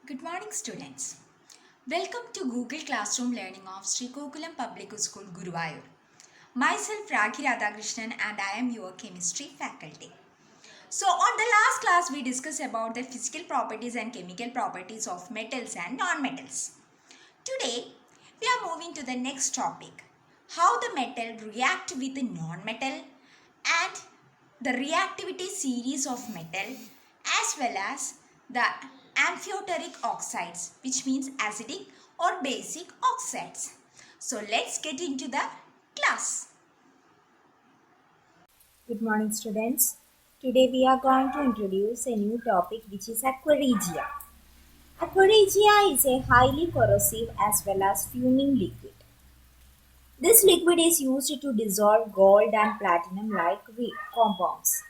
Good morning, students. Welcome to Google Classroom Learning of Sri Gokulam Public School, Guruvayur. Myself, Rakhi Radhakrishnan, and I am your chemistry faculty. So, on the last class, we discussed about the physical properties and chemical properties of metals and non-metals. Today, we are moving to the next topic: how the metal react with the non-metal and the reactivity series of metal, as well as the amphioteric oxides, which means acidic or basic oxides. So let's get into the class. Good morning, students. Today we are going to introduce a new topic which is aqua regia. Aqua regia is a highly corrosive as well as fuming liquid. This liquid is used to dissolve gold and platinum like compounds.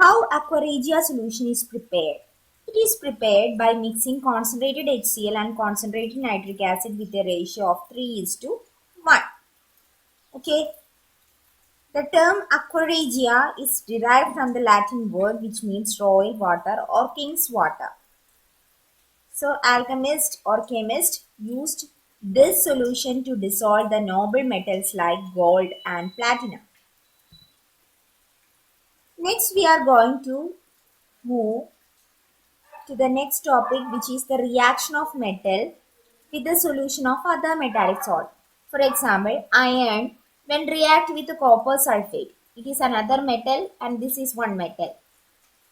How aqua regia solution is prepared? It is prepared by mixing concentrated HCl and concentrated nitric acid with a ratio of 3:1. Okay, the term aqua regia is derived from the Latin word which means royal water or king's water. So alchemists or chemists used this solution to dissolve the noble metals like gold and platinum. Next we are going to move to the next topic, which is the reaction of metal with the solution of other metallic salt. For example, iron when react with copper sulfate, it is another metal and this is one metal.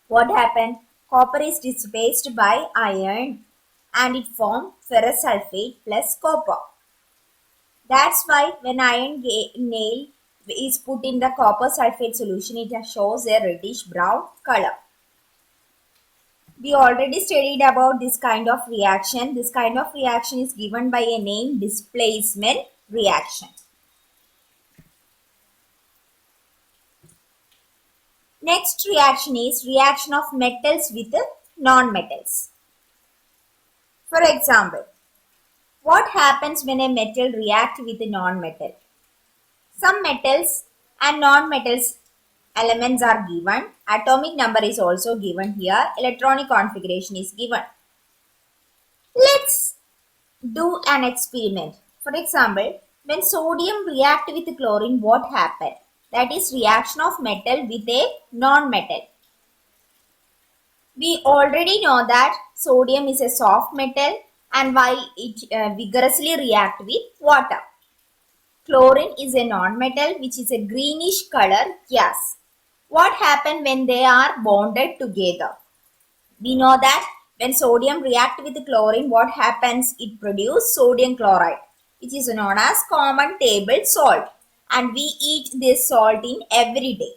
What happened? Copper is displaced by iron and it formed ferrous sulfate plus copper. That's why when iron nail is put in the copper sulfate solution, it shows a reddish brown color. We already studied about this kind of reaction. This kind of reaction is given by a name, displacement reaction. Next reaction is reaction of metals with non-metals. For example, what happens when a metal reacts with a non-metal? Some metals and non-metals elements are given. Atomic number is also given here. Electronic configuration is given. Let's do an experiment. For example, when sodium react with chlorine, what happened? That is reaction of metal with a non-metal. We already know that sodium is a soft metal and why it vigorously react with water. Chlorine is a non-metal which is a greenish color gas. What happens when they are bonded together? We know that when sodium react with chlorine, what happens? It produces sodium chloride, which is known as common table salt, and we eat this salt in every day.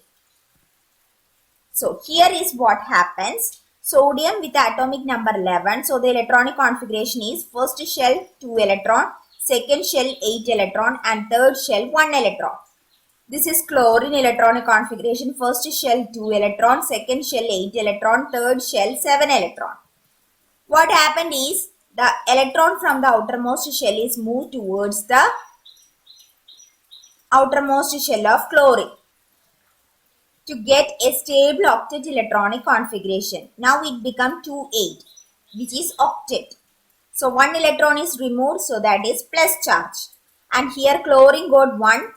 So here is what happens. Sodium with atomic number 11. So the electronic configuration is first shell 2 electron, second shell 8 electron, and third shell 1 electron. This is chlorine electronic configuration. First shell 2 electron, second shell 8 electron, third shell 7 electron. What happened is the electron from the outermost shell is moved towards the outermost shell of chlorine to get a stable octet electronic configuration. Now it becomes 2,8, which is octet. So one electron is removed, so that is plus charge. And here chlorine got one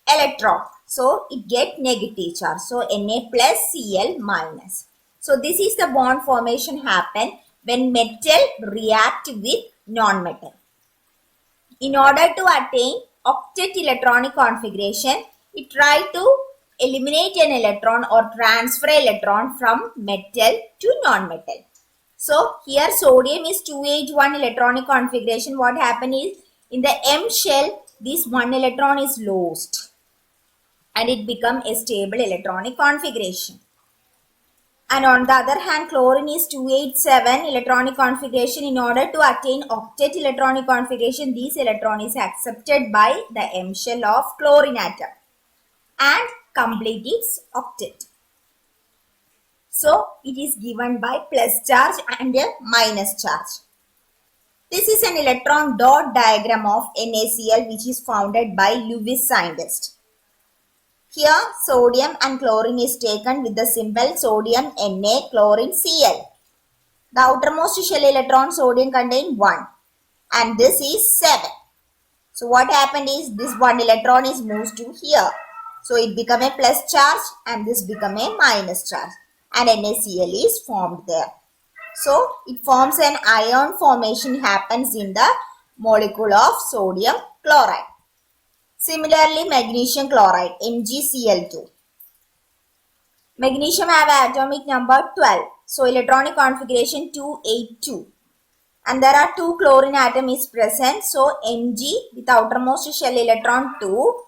electron, so it get negative charge. So Na plus Cl minus. So this is the bond formation happen when metal react with non-metal. In order to attain octet electronic configuration, it try to eliminate an electron or transfer electron from metal to non-metal. So here sodium is 2H1 electronic configuration. What happen is in the M shell, this one electron is lost and it become a stable electronic configuration. And on the other hand, chlorine is 287 electronic configuration. In order to attain octet electronic configuration, this electron is accepted by the M shell of chlorine atom and complete its octet. So it is given by plus charge and a minus charge. This is an electron dot diagram of NaCl which is founded by Lewis scientist. Here sodium and chlorine is taken with the symbol sodium Na chlorine Cl. The outermost shell electron sodium contain 1 and this is 7. So what happened is this 1 electron is moved to here. So it become a plus charge and this become a minus charge and NaCl is formed there. So it forms an ion formation happens in the molecule of sodium chloride. Similarly, magnesium chloride MgCl2. Magnesium have atomic number 12. So electronic configuration 282. And there are 2 chlorine atom is present. So Mg with outermost shell electron 2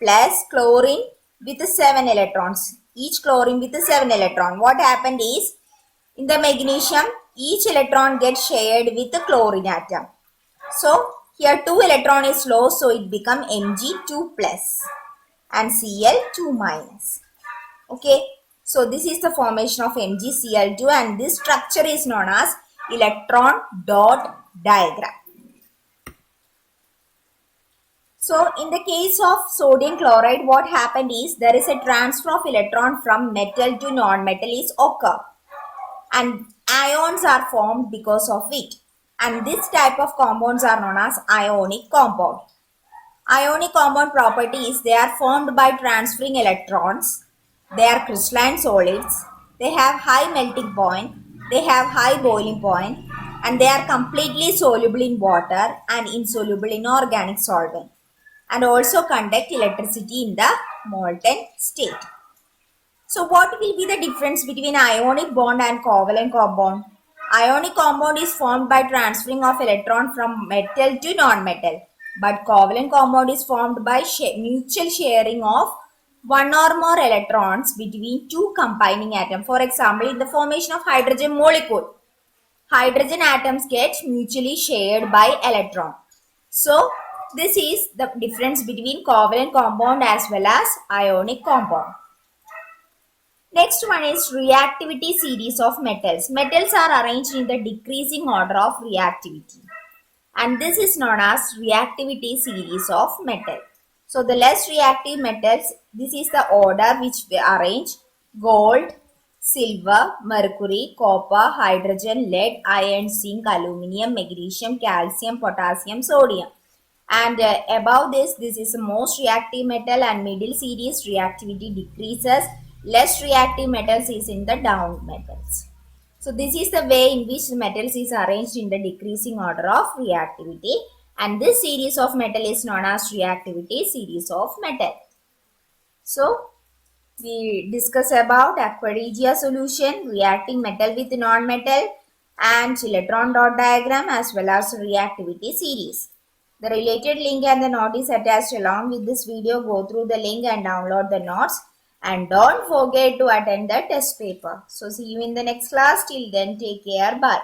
plus chlorine with 7 electrons. Each chlorine with 7 electron. What happened is in the magnesium each electron gets shared with the chlorine atom. So here 2 electron is lost, so it become Mg2 plus and Cl2 minus. Okay, so this is the formation of MgCl2 and this structure is known as electron dot diagram. So in the case of sodium chloride, what happened is there is a transfer of electron from metal to non-metal is occur and ions are formed because of it. And this type of compounds are known as ionic compound. Ionic compound property is they are formed by transferring electrons. They are crystalline solids. They have high melting point. They have high boiling point and they are completely soluble in water and insoluble in organic solvent and also conduct electricity in the molten state. So what will be the difference between ionic bond and covalent compound? Ionic compound is formed by transferring of electron from metal to non-metal, but covalent compound is formed by mutual sharing of one or more electrons between two combining atoms. For example, in the formation of hydrogen molecule, hydrogen atoms get mutually shared by electron. So this is the difference between covalent compound as well as ionic compound. Next one is reactivity series of metals. Metals are arranged in the decreasing order of reactivity. And this is known as reactivity series of metal. So the less reactive metals, this is the order which we arrange: gold, silver, mercury, copper, hydrogen, lead, iron, zinc, aluminium, magnesium, calcium, potassium, sodium. And above this is the most reactive metal and middle series reactivity decreases. Less reactive metals is in the down metals. So this is the way in which metals is arranged in the decreasing order of reactivity and this series of metal is known as reactivity series of metal. So we discuss about aqua regia solution, reacting metal with non-metal and electron dot diagram as well as reactivity series. The related link and the note is attached along with this video. Go through the link and download the notes. And don't forget to attend the test paper. So see you in the next class. Till then, take care. Bye.